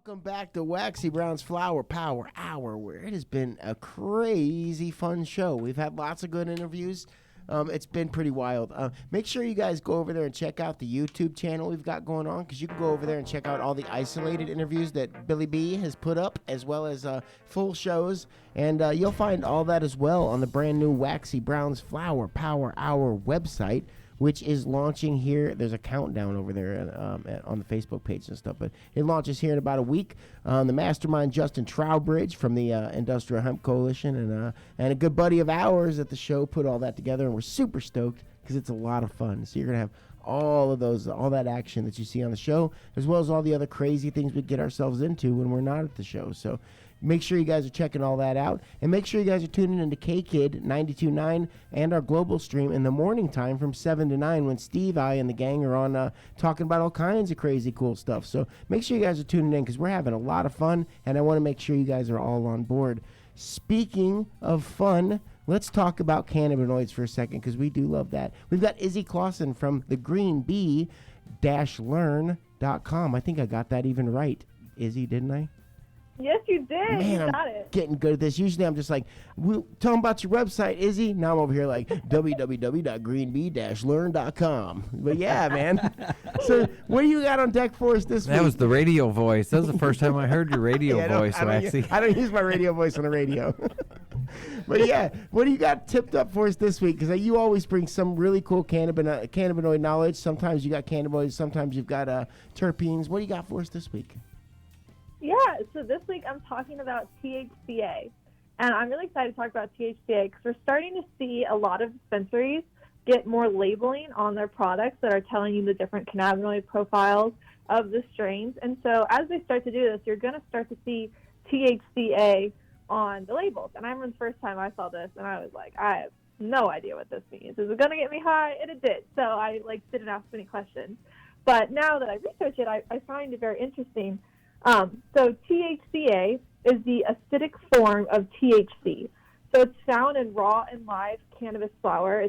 Welcome back to Waxy Brown's Flower Power Hour, where it has been a crazy fun show. We've had lots of good interviews. It's been pretty wild. Make sure you guys go over there and check out the YouTube channel we've got going on, because you can go over there and check out all the isolated interviews that Billy B has put up, as well as full shows. And you'll find all that as well on the brand new Waxy Brown's Flower Power Hour website, which is launching here. There's a countdown over there on the Facebook page and stuff, but it launches here in about a week. The mastermind, Justin Trowbridge from the Industrial Hemp Coalition, and a good buddy of ours at the show put all that together, and we're super stoked because it's a lot of fun. So you're going to have all that action that you see on the show, as well as all the other crazy things we get ourselves into when we're not at the show. So make sure you guys are checking all that out, and make sure you guys are tuning into KKID 92.9 and our global stream in the morning time from 7 to 9 when Steve, I, and the gang are on talking about all kinds of crazy cool stuff. So make sure you guys are tuning in, because we're having a lot of fun, and I want to make sure you guys are all on board. Speaking of fun, let's talk about cannabinoids for a second, because we do love that. We've got Izzy Clawson from the greenbee-learn.com. I think I got that even right, Izzy, didn't I? Yes, you did. Man, you got I'm it. getting good at this. Usually I'm just like, tell them about your website, Izzy. Now I'm over here like, www.greenbee-learn.com. But yeah, man. So what do you got on deck for us this week? That was the radio voice. That was the first time I heard your radio voice, Waxy. I don't use my radio voice on the radio. But yeah, what do you got tipped up for us this week? Because you always bring some really cool cannabinoid knowledge. Sometimes you got cannabinoids. Sometimes you've got terpenes. What do you got for us this week? Yeah, so this week I'm talking about THCa. And I'm really excited to talk about THCa because we're starting to see a lot of dispensaries get more labeling on their products that are telling you the different cannabinoid profiles of the strains. And so as they start to do this, you're going to start to see THCa on the labels. And I remember the first time I saw this, and I was like, I have no idea what this means. Is it going to get me high? And it did. So I didn't ask any questions. But now that I research it, I find it very interesting. So THCa is the acidic form of THC. So it's found in raw and live cannabis flower.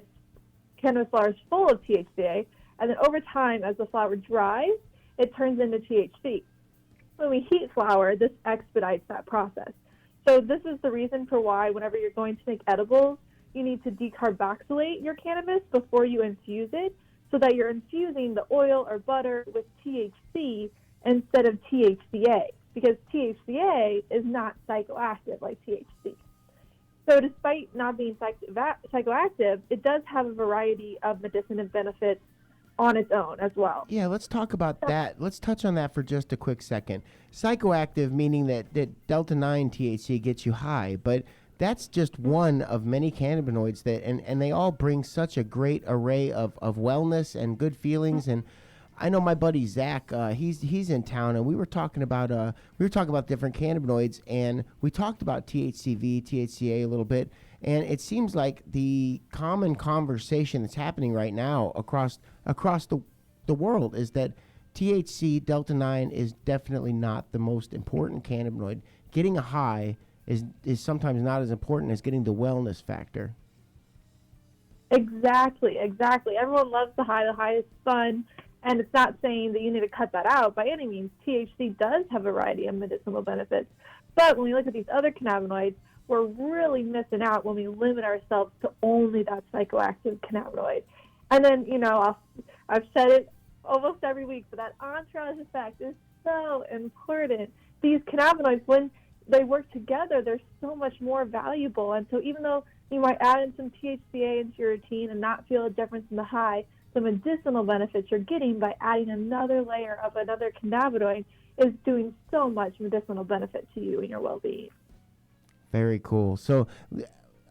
Cannabis flower is full of THCa, and then over time, as the flower dries, it turns into THC. When we heat flower, this expedites that process. So this is the reason for why whenever you're going to make edibles, you need to decarboxylate your cannabis before you infuse it, so that you're infusing the oil or butter with THC instead of THCa, because THCa is not psychoactive like THC. So despite not being psychoactive, it does have a variety of medicinal benefits on its own as well. Yeah, let's talk about that. Let's touch on that for just a quick second. Psychoactive, meaning that Delta-9 THC gets you high, but that's just one of many cannabinoids that, and they all bring such a great array of wellness and good feelings. And I know my buddy Zach, he's in town, and we were talking about different cannabinoids, and we talked about THCV, THCA a little bit, and it seems like the common conversation that's happening right now across the world is that THC Delta-9 is definitely not the most important cannabinoid. Getting a high is sometimes not as important as getting the wellness factor. Exactly. Everyone loves the high. The high is fun. And it's not saying that you need to cut that out by any means. THC does have a variety of medicinal benefits. But when we look at these other cannabinoids, we're really missing out when we limit ourselves to only that psychoactive cannabinoid. And then, I've said it almost every week, but that entourage effect is so important. These cannabinoids, when they work together, they're so much more valuable. And so even though you might add in some THCA into your routine and not feel a difference in the high, the medicinal benefits you're getting by adding another layer of another cannabinoid is doing so much medicinal benefit to you and your well-being. Very cool. So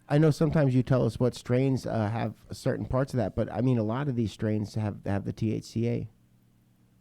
I know sometimes you tell us what strains have certain parts of that, but I mean a lot of these strains have the THCA.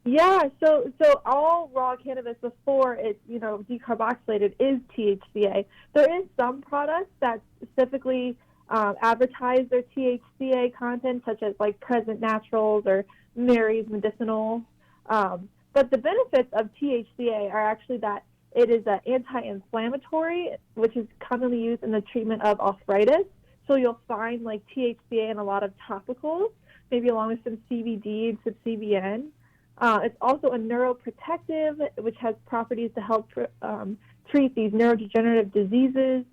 Yeah, so all raw cannabis before it's decarboxylated is THCA. There is some products that specifically advertise their THCA content, such as like Present Naturals or Mary's Medicinal. But the benefits of THCA are actually that it is an anti-inflammatory, which is commonly used in the treatment of arthritis. So you'll find like THCA in a lot of topicals, maybe along with some CBD and some CBN. It's also a neuroprotective, which has properties to help treat these neurodegenerative diseases,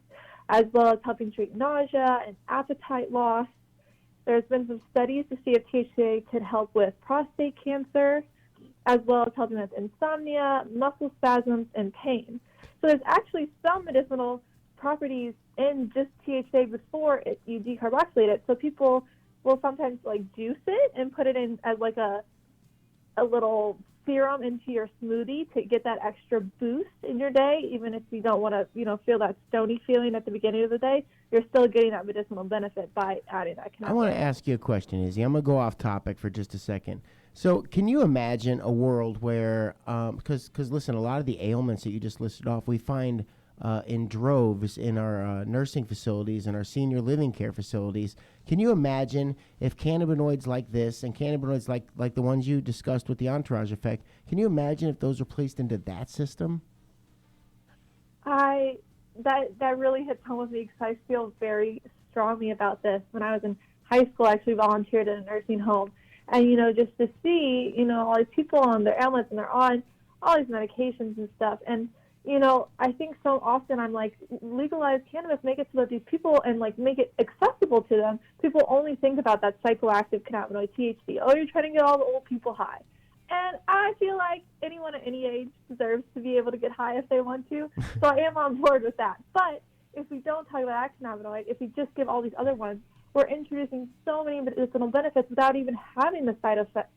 as well as helping treat nausea and appetite loss. There's been some studies to see if THCA could help with prostate cancer, as well as helping with insomnia, muscle spasms, and pain. So there's actually some medicinal properties in just THCA before you decarboxylate it. So people will sometimes like juice it and put it in as like a little serum into your smoothie to get that extra boost in your day. Even if you don't want to, feel that stony feeling at the beginning of the day, you're still getting that medicinal benefit by adding that cannabinoid. I want to ask you a question, Izzy. I'm going to go off topic for just a second. So can you imagine a world where, because listen, a lot of the ailments that you just listed off, we find in droves in our nursing facilities and our senior living care facilities. Can you imagine if cannabinoids like this and cannabinoids like the ones you discussed with the entourage effect, can you imagine if those were placed into that system? That really hits home with me because I feel very strongly about this. When I was in high school, I actually volunteered at a nursing home. And, just to see, all these people on their ailments and they're on all these medications and stuff. And, I think so often I'm like, legalize cannabis, make it so that these people, and like make it accessible to them. People only think about that psychoactive cannabinoid, THC. Oh, you're trying to get all the old people high. And I feel like anyone at any age deserves to be able to get high if they want to. So I am on board with that. But if we don't talk about that cannabinoid, if we just give all these other ones, we're introducing so many medicinal benefits without even having the side effects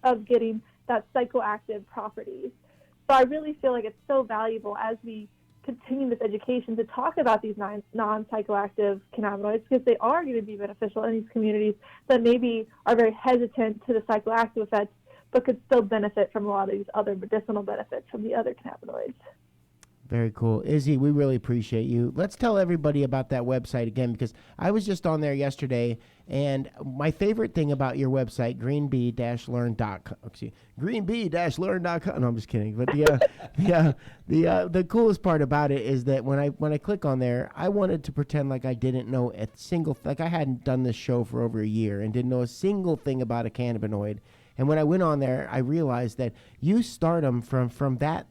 of getting that psychoactive properties. So I really feel like it's so valuable as we continue this education to talk about these non-psychoactive cannabinoids, because they are going to be beneficial in these communities that maybe are very hesitant to the psychoactive effects, but could still benefit from a lot of these other medicinal benefits from the other cannabinoids. Very cool. Izzy, we really appreciate you. Let's tell everybody about that website again, because I was just on there yesterday, and my favorite thing about your website, greenbee-learn.com, greenbee-learn.com, no, I'm just kidding, but the coolest part about it is that when I click on there, I wanted to pretend like I didn't know a single, like I hadn't done this show for over a year and didn't know a single thing about a cannabinoid. And when I went on there, I realized that you start them from that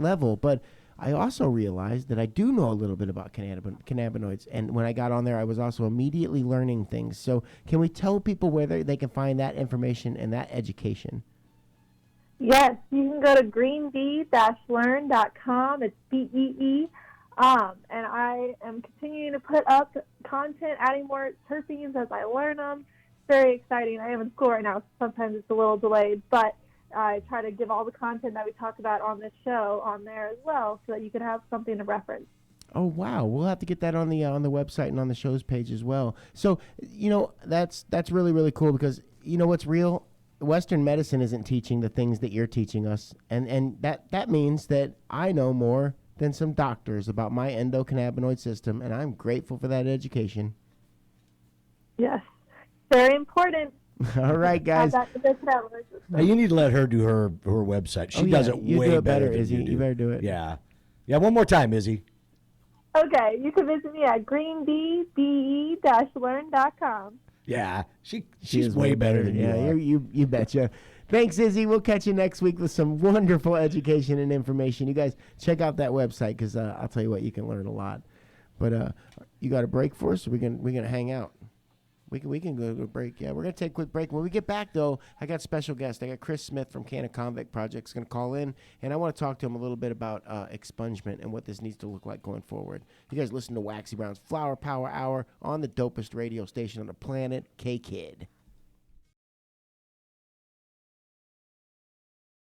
level, but I also realized that I do know a little bit about cannabinoids, and when I got on there, I was also immediately learning things. So can we tell people where they can find that information and that education? Yes, you can go to greenbee-learn.com. It's BEE. And I am continuing to put up content, adding more terpenes as I learn them. It's very exciting. I am in school right now, so sometimes it's a little delayed, but I try to give all the content that we talk about on this show on there as well, so that you can have something to reference. Oh, wow. We'll have to get that on the website and on the show's page as well. So, that's really, really cool, because what's real? Western medicine isn't teaching the things that you're teaching us. And that means that I know more than some doctors about my endocannabinoid system, and I'm grateful for that education. Yes. Very important. All right, guys. You need to let her do her website. She does it way do it better, Izzy. than you do. You better do it. Yeah. One more time, Izzy. Okay, you can visit me at greenbee-learn.com. Yeah, she's way better than you are. You betcha. Thanks, Izzy. We'll catch you next week with some wonderful education and information. You guys check out that website, because I'll tell you what, you can learn a lot. But you got a break for us? Or we're gonna hang out. We can go to a break. Yeah, we're going to take a quick break. When we get back, though, I got special guest. I got Chris Smith from Canna Convict Project is going to call in, and I want to talk to him a little bit about expungement and what this needs to look like going forward. You guys listen to Waxy Brown's Flower Power Hour on the dopest radio station on the planet, KKID.